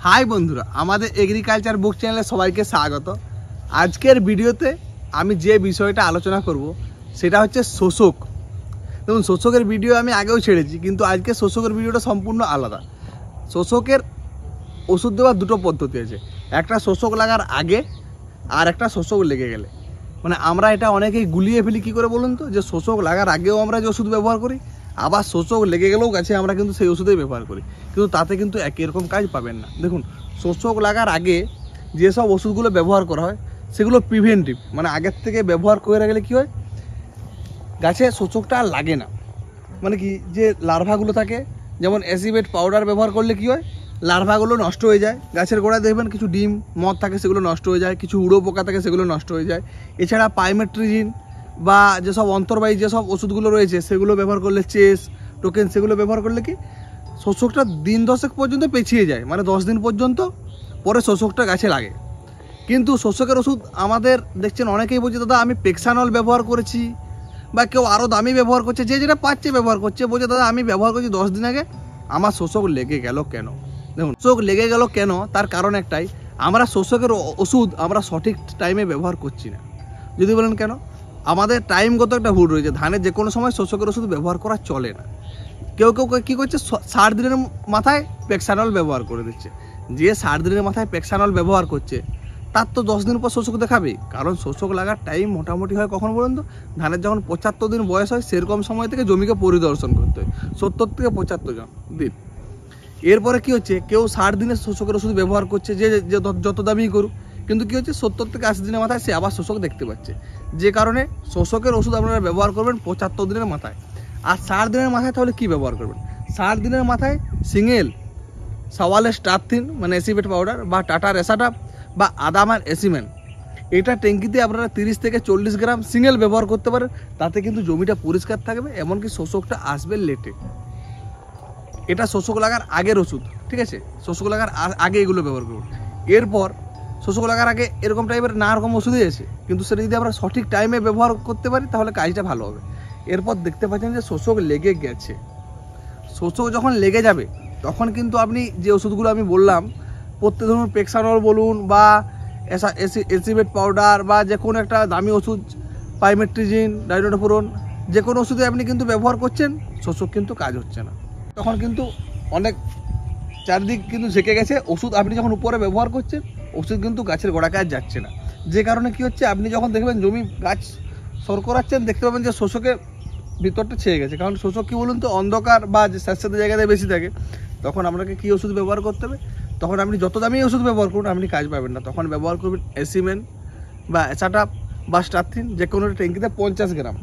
High বন্ধুরা, আমাদের agriculture বুক চ্যানেলে সবাইকে স্বাগত। আজকের ভিডিওতে আমি যে বিষয়টা আলোচনা করব সেটা হচ্ছে শোষক। দেখুন, শোষকের ভিডিও আমি আগেও ছেড়েছি, কিন্তু আজকে শোষকের ভিডিওটা সম্পূর্ণ আলাদা। শোষকের ওষুধ দেওয়ার দুটো পদ্ধতি আছে, একটা শোষক লাগার আগে আর একটা শোষক লেগে গেলে। মানে আমরা এটা অনেকেই গুলিয়ে ফেলি কী করে বলুন তো, যে শোষক লাগার আগেও আমরা যে ওষুধ ব্যবহার করি, আবার শোষক লেগে গেলেও গাছে আমরা কিন্তু সেই ওষুধেই ব্যবহার করি, কিন্তু তাতে কিন্তু একই রকম কাজ পাবেন না। দেখুন, শোষক লাগার আগে যেসব ওষুধগুলো ব্যবহার করা হয় সেগুলো প্রিভেন্টিভ, মানে আগের থেকে ব্যবহার করে গেলে কী হয়, গাছে শোষকটা আর লাগে না। মানে কি, যে লার্ভাগুলো থাকে, যেমন অ্যাসিবেট পাউডার ব্যবহার করলে কী হয়, লার্ভাগুলো নষ্ট হয়ে যায়। গাছের গোড়ায় দেখবেন কিছু ডিম মদ থাকে, সেগুলো নষ্ট হয়ে যায়, কিছু উড়ো পোকা থাকে, সেগুলো নষ্ট হয়ে যায়। এছাড়া পাইমেট্রিজিন বা যেসব অন্তর্বাহী যেসব ওষুধগুলো রয়েছে সেগুলো ব্যবহার করলে, চেস টোকেন, সেগুলো ব্যবহার করলে কি শোষকটা দিন 10 পর্যন্ত পেছিয়ে যায়, মানে 10 দিন পর্যন্ত পরে শোষকটা গাছে লাগে। কিন্তু শোষকের ওষুধ আমাদের দেখছেন অনেকেই বলছে, দাদা আমি পেক্সানল ব্যবহার করেছি, বা কেউ আরও দামি ব্যবহার করছে, যে যেটা পাচ্ছে ব্যবহার করছে, বলছে দাদা আমি ব্যবহার করছি 10 দিন আগে, আমার শোষক লেগে গেল কেন? দেখুন, শোষক লেগে গেল কেন, তার কারণ একটাই, আমরা শোষকের ওষুধ আমরা সঠিক টাইমে ব্যবহার করছি না। যদি বলেন কেন, আমাদের টাইমগত একটা ভুল রয়েছে। ধানের যে কোনো সময় শোষকের ওষুধ ব্যবহার করা চলে না। কেউ কেউ কী করছে, 60 দিনের মাথায় পেক্সানল ব্যবহার করে দিচ্ছে। যে 60 দিনের মাথায় পেক্সানল ব্যবহার করছে তার তো 10 দিন পর শোষক দেখাবে, কারণ শোষক লাগার টাইম মোটামুটি হয় কখন বলুন তো, ধানের যখন 75 দিন বয়স হয় সেরকম সময় থেকে জমিকে পরিদর্শন করতে হয়, 70 থেকে 75 দিন। এরপরে কি হচ্ছে, কেউ 60 দিনের শোষকের ওষুধ ব্যবহার করছে, যে যত দামি করুক, কিন্তু কী হচ্ছে, 70 থেকে 80 দিনের মাথায় সে আবার শোষক দেখতে পাচ্ছে। যে কারণে শোষকের ওষুধ আপনারা ব্যবহার করবেন 75 দিনের মাথায়। আর 60 দিনের মাথায় তাহলে কি ব্যবহার করবেন, 60 দিনের মাথায় সিঙ্গেল সাওয়ালের স্টারথিন মানে অ্যাসিবেট পাউডার, বা টাটার এসাটাপ, বা আদামার এসিমেন, এটা ট্যাঙ্কিতে আপনারা 30 থেকে 40 গ্রাম সিঙ্গেল ব্যবহার করতে পারেন। তাতে কিন্তু জমিটা পরিষ্কার থাকবে, এমনকি শোষকটা আসবে লেটে। এটা শোষক লাগার আগের ওষুধ, ঠিক আছে? শোষক লাগার আগে এগুলো ব্যবহার করুন। এরপর শোষক লাগার আগে এরকম টাইপের নানা রকম ওষুধই আছে, কিন্তু সেটা যদি আমরা সঠিক টাইমে ব্যবহার করতে পারি তাহলে কাজটা ভালো হবে। এরপর দেখতে পাচ্ছেন যে শোষক লেগে গেছে। শোষক যখন লেগে যাবে তখন কিন্তু আপনি যে ওষুধগুলো আমি বললাম, প্রত্যেক ধরুন পেক্সানল বলুন, বা অ্যাসিবেট পাউডার, বা যে কোনো একটা দামি ওষুধ, পাইমেট্রিজিন, ডাইনোটোফুরন, যে কোনো ওষুধে আপনি কিন্তু ব্যবহার করছেন, শোষক কিন্তু কাজ হচ্ছে না। তখন কিন্তু অনেক চারদিক কিন্তু ঝেঁকে গেছে। ওষুধ আপনি যখন উপরে ব্যবহার করছেন, ওষুধ কিন্তু গাছের গোড়াকে আর যাচ্ছে না। যে কারণে কি হচ্ছে, আপনি যখন দেখবেন জমি গাছ সর করাচ্ছেন, দেখতে পাবেন যে শোষকের ভিতরটা ছেয়ে গেছে। কারণ শোষক কী বলুন তো, অন্ধকার বা স্যাঁতস্যাঁতে জায়গাতে বেশি থাকে। তখন আপনাকে কী ওষুধ ব্যবহার করতে হবে, তখন আপনি যত দামি ওষুধ ব্যবহার করুন আপনি কাজ পাবেন না। তখন ব্যবহার করবেন এসিমেন বা এসাটাপ বা স্টারথিন, যে কোনো ট্যাঙ্কিতে 50 গ্রাম।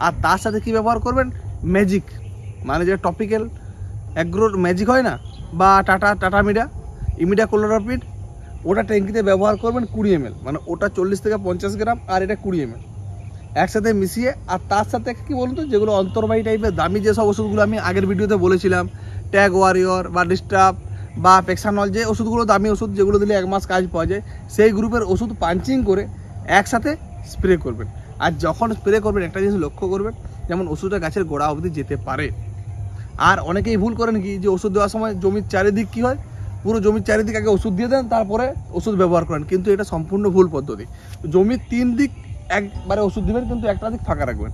আর তার সাথে কি ব্যবহার করবেন, ম্যাজিক, মানে যে টপিক্যাল অ্যাগ্রোর ম্যাজিক হয় না, বা টাটা ইমিডা ক্লোরোপিড, ওটা ট্যাঙ্কিতে ব্যবহার করবেন 20 ml, মানে ওটা 40 থেকে 50 গ্রাম, আর এটা 20 ml একসাথে মিশিয়ে। আর তার সাথে কি বলুন তো, যেগুলো অন্তর্বাহী টাইপের দামি যেসব ওষুধগুলো আমি আগের ভিডিওতে বলেছিলাম, ট্যাগ ওয়ারিয়র বা ডিস্টার্ব বা পেক্সানল, যে ওষুধগুলো দামি ওষুধ, যেগুলো দিলে 1 মাস কাজ পাওয়া যায়, সেই গ্রুপের ওষুধ পাঞ্চিং করে একসাথে স্প্রে করবেন। আর যখন স্প্রে করবেন একটা জিনিস লক্ষ্য করবেন, যেমন ওষুধটা গাছের গোড়া অবধি যেতে পারে। আর অনেকেই ভুল করেন কি, যে ওষুধ দেওয়ার সময় জমির চারিদিক কী হয়, পুরো জমির চারিদিক আগে ওষুধ দিয়ে দেন, তারপরে ওষুধ ব্যবহার করেন, কিন্তু এটা সম্পূর্ণ ভুল পদ্ধতি। জমির 3 দিক একবারে ওষুধ দিবেন, কিন্তু একটা দিক ফাঁকা রাখবেন,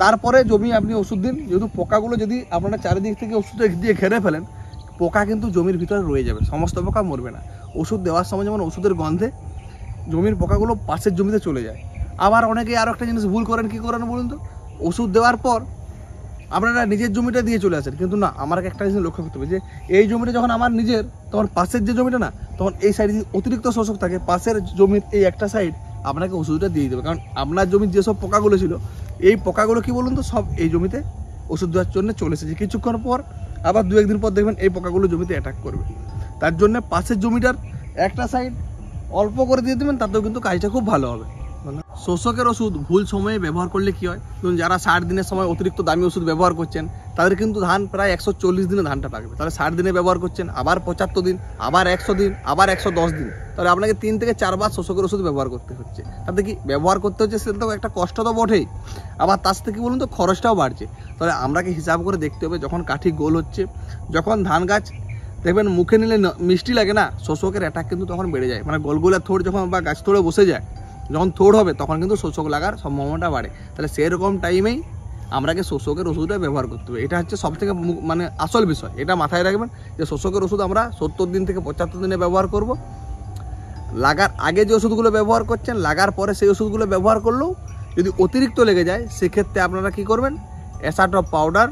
তারপরে জমি আপনি ওষুধ দিন। যেহেতু পোকাগুলো যদি আপনারা চারিদিক থেকে ওষুধ দিয়ে ঘেরে ফেলেন, পোকা কিন্তু জমির ভিতরে রয়ে যাবে, সমস্ত পোকা মরবে না। ওষুধ দেওয়ার সময় যেমন ওষুধের গন্ধে জমির পোকাগুলো পাশের জমিতে চলে যায়। আবার অনেকে আরও একটা জিনিস ভুল করেন, কী করেন বলুন তো, ওষুধ দেওয়ার পর আপনারা নিজের জমিটা দিয়ে চলে আসেন, কিন্তু না, আমার একটা জিনিস লক্ষ্য করতে হবে, যে এই জমিটা যখন আমার নিজের, তখন পাশের যে জমিটা না, তখন এই সাইডে অতিরিক্ত শোষক থাকে, পাশের জমির এই একটা সাইড আপনাকে ওষুধটা দিয়ে দেবে। কারণ আপনার জমির যেসব পোকাগুলো ছিল, এই পোকাগুলো কী বলুন তো, সব এই জমিতে ওষুধ দেওয়ার জন্য চলে এসেছে। কিছুক্ষণ পর আবার 2-1 দিন পর দেখবেন এই পোকাগুলো জমিতে অ্যাটাক করবে। তার জন্য পাশের জমিটার একটা সাইড অল্প করে দিয়ে দেবেন, তাতেও কিন্তু কাজটা খুব ভালো হবে। শোষকের ওষুধ ভুল সময়ে ব্যবহার করলে কি হয়, ধরুন যারা 60 দিনের সময় অতিরিক্ত দামি ওষুধ ব্যবহার করছেন, তাদের কিন্তু ধান প্রায় 140 দিনে ধানটা পাকবে। তাহলে 60 দিনে ব্যবহার করছেন, আবার 75 দিন, আবার 100 দিন, আবার 110 দিন, তাহলে আপনাকে 3 থেকে 4 বার শোষকের ওষুধ ব্যবহার করতে হচ্ছে। তাতে কি ব্যবহার করতে হচ্ছে, সেটা তো একটা কষ্ট তো বটেই, আবার তার সাথে কি বলুন তো, খরচটাও বাড়ছে। তাহলে আমরাকে হিসাব করে দেখতে হবে, যখন কাঠি গোল হচ্ছে, যখন ধান গাছ দেখবেন মুখে নিলে মিষ্টি লাগে না, শোষকের অ্যাটাক কিন্তু তখন বেড়ে যায়। মানে গোলগোলা থোড় যখন বা গাছ থোড়ে বসে যায়, যখন থোড় হবে তখন কিন্তু শোষক লাগার সম্ভাবনাটা বাড়ে। তাহলে সেরকম টাইমেই আমরাকে শোষকের ওষুধটা ব্যবহার করতে হবে। এটা হচ্ছে সবথেকে মানে আসল বিষয়, এটা মাথায় রাখবেন যে শোষকের ওষুধ আমরা 70 দিন থেকে 75 দিনে ব্যবহার করব। লাগার আগে যে ওষুধগুলো ব্যবহার করছেন, লাগার পরে সেই ওষুধগুলো ব্যবহার করলেও যদি অতিরিক্ত লেগে যায়, সেক্ষেত্রে আপনারা কি করবেন, অ্যাসাট্রপ পাউডার,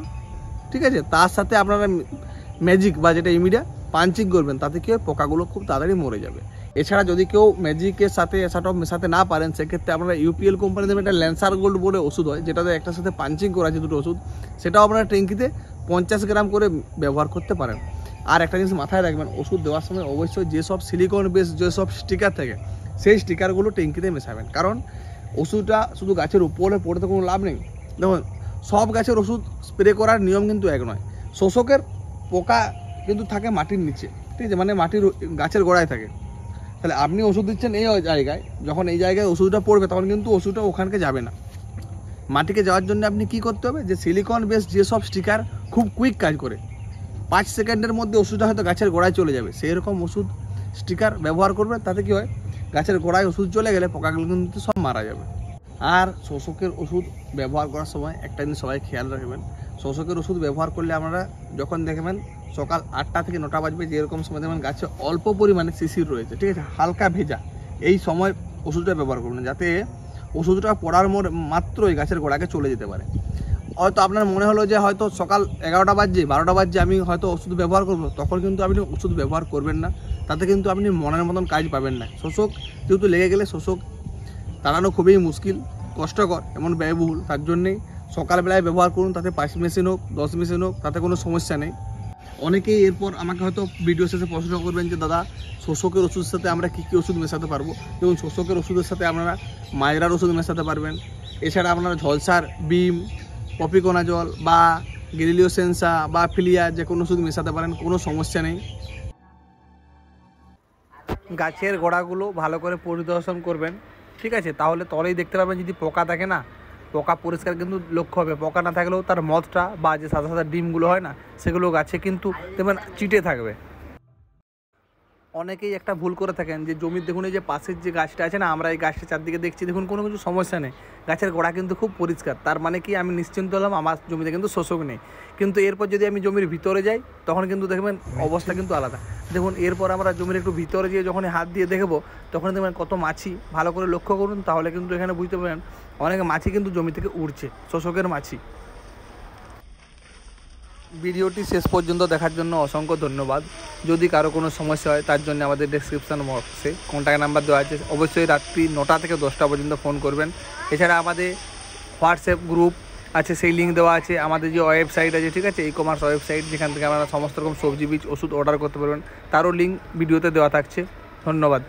ঠিক আছে, তার সাথে আপনারা ম্যাজিক বা যেটা ইমিডিয়া পাঞ্চিং করবেন, তাতে কি হয়, পোকাগুলো খুব তাড়াতাড়ি মরে যাবে। এছাড়া যদি কেউ ম্যাজিকের সাথে অ্যাসাটপ মেশাতে না পারেন, সেক্ষেত্রে আপনারা ইউপিএল কোম্পানিতে একটা ল্যান্সার গোল্ড বলে ওষুধ হয়, যেটাতে একটার সাথে পাঞ্চিং করা আছে দুটো ওষুধ, সেটাও আপনারা ট্যাঙ্কিতে 50 গ্রাম করে ব্যবহার করতে পারেন। আর একটা জিনিস মাথায় রাখবেন, ওষুধ দেওয়ার সময় অবশ্যই যেসব সিলিকন বেস যেসব স্টিকার থাকে, সেই স্টিকারগুলো ট্যাঙ্কিতে মেশাবেন। কারণ ওষুধটা শুধু গাছের উপরে পড়তে কোনো লাভ নেই। দেখুন, সব গাছের ওষুধ স্প্রে করার নিয়ম কিন্তু এক নয়। শোষকের পোকা কিন্তু থাকে মাটির নিচে, ঠিক আছে, মানে মাটির গাছের গোড়ায় থাকে। তাহলে আপনি ওষুধ দিচ্ছেন এই জায়গায়, যখন এই জায়গায় ওষুধটা পড়বে তখন কিন্তু ওষুধটা ওখানকে যাবে না। মাটিকে যাওয়ার জন্য আপনি কি করতে হবে, যে সিলিকন বেস যেসব স্টিকার খুব কুইক কাজ করে, 5 সেকেন্ডের মধ্যে ওষুধটা হয়তো গাছের গোড়ায় চলে যাবে, সেই রকম ওষুধ স্টিকার ব্যবহার করবেন। তাতে কি হয়, গাছের গোড়ায় ওষুধ চলে গেলে পোকাগুলো কিন্তু সব মারা যাবে। আর শোষকের ওষুধ ব্যবহার করার সময় একটা জিনিস সবাই খেয়াল রাখবেন, শোষকের ওষুধ ব্যবহার করলে আপনারা যখন দেখবেন সকাল 8টা থেকে 9টা বাজবে, যেরকম সময় দেখবেন গাছে অল্প পরিমাণে শিশির রয়েছে, ঠিক আছে, হালকা ভেজা, এই সময় ওষুধটা ব্যবহার করবেন, যাতে ওষুধটা পড়ার মাত্রই গাছের গোড়াকে চলে যেতে পারে। হয়তো আপনার মনে হলো যে হয়তো সকাল 11টা বাজছে, 12টা বাজছে, আমি হয়তো ওষুধ ব্যবহার করবো, তখন কিন্তু আপনি ওষুধ ব্যবহার করবেন না, তাতে কিন্তু আপনি মনের মতন কাজ পাবেন না। শোষক যেহেতু লেগে গেলে শোষক তাড়ানো খুবই মুশকিল, কষ্টকর, এমন ব্যয়বহুল, তার জন্যেই সকালবেলায় ব্যবহার করুন, তাতে 5 মেশিন হোক 10 মেশিন হোক, তাতে কোনো সমস্যা নেই। অনেকেই এরপর আমাকে হয়তো ভিডিও শেষে প্রশ্ন করবেন যে দাদা, শোষকের ওষুধের সাথে আমরা কী কী ওষুধ মেশাতে পারবো? এবং শোষকের ওষুধের সাথে আপনারা মাজরার ওষুধ মেশাতে পারবেন। এছাড়া আপনারা ঝলসার বিম, পপিকোনাজল বা গ্যালিলিও সেন্সা বা ফিলিয়া যে কোনো ওষুধ মেশাতে পারেন, কোনো সমস্যা নেই। গাছের গোড়াগুলো ভালো করে পরিদর্শন করবেন, ঠিক আছে, তাহলে তলেই দেখতে পাবেন যদি পোকা থাকে না, পোকা পরিষ্কার কিন্তু লক্ষ্য হবে। পোকা না থাকলেও তার মদটা বা যে সাদা সাদা ডিমগুলো হয় না, সেগুলো গাছে কিন্তু দেখবেন চিটে থাকবে। অনেকেই একটা ভুল করে থাকেন যে জমির দেখুন এই যে পাশের যে গাছটা আছে না, আমরা এই গাছটা চারদিকে দেখছি, দেখুন কোনো কিছু সমস্যা নেই, গাছের গোড়া কিন্তু খুব পরিষ্কার, তার মানে কি আমি নিশ্চিন্ত হলাম আমার জমিতে কিন্তু শোষক নেই। কিন্তু এরপর যদি আমি জমির ভিতরে যাই, তখন কিন্তু দেখবেন অবস্থা কিন্তু আলাদা। দেখুন এরপর আমরা জমির একটু ভিতরে গিয়ে যখন হাত দিয়ে দেখবো, তখন দেখবেন কত মাছি, ভালো করে লক্ষ্য করুন, তাহলে কিন্তু এখানে বুঝতে পারেন অনেক মাছি কিন্তু জমি থেকে উড়ছে, শোষকের মাছি। ভিডিওটি শেষ পর্যন্ত দেখার জন্য অসংখ্য ধন্যবাদ। যদি কারো কোনো সমস্যা হয়, তার জন্য আমাদের ডেসক্রিপশন বক্সে কন্ট্যাক্ট নাম্বার দেওয়া আছে, অবশ্যই রাত্রি 9টা থেকে 10টা পর্যন্ত ফোন করবেন। এছাড়া আমাদের হোয়াটসঅ্যাপ গ্রুপ আছে, সেই লিঙ্ক দেওয়া আছে। আমাদের যে ওয়েবসাইট আছে, ঠিক আছে, ই-কমার্স ওয়েবসাইট, যেখান থেকে আপনারা সমস্ত রকম সবজি বীজ ওষুধ অর্ডার করতে পারবেন, তারও লিঙ্ক ভিডিওতে দেওয়া থাকছে। ধন্যবাদ।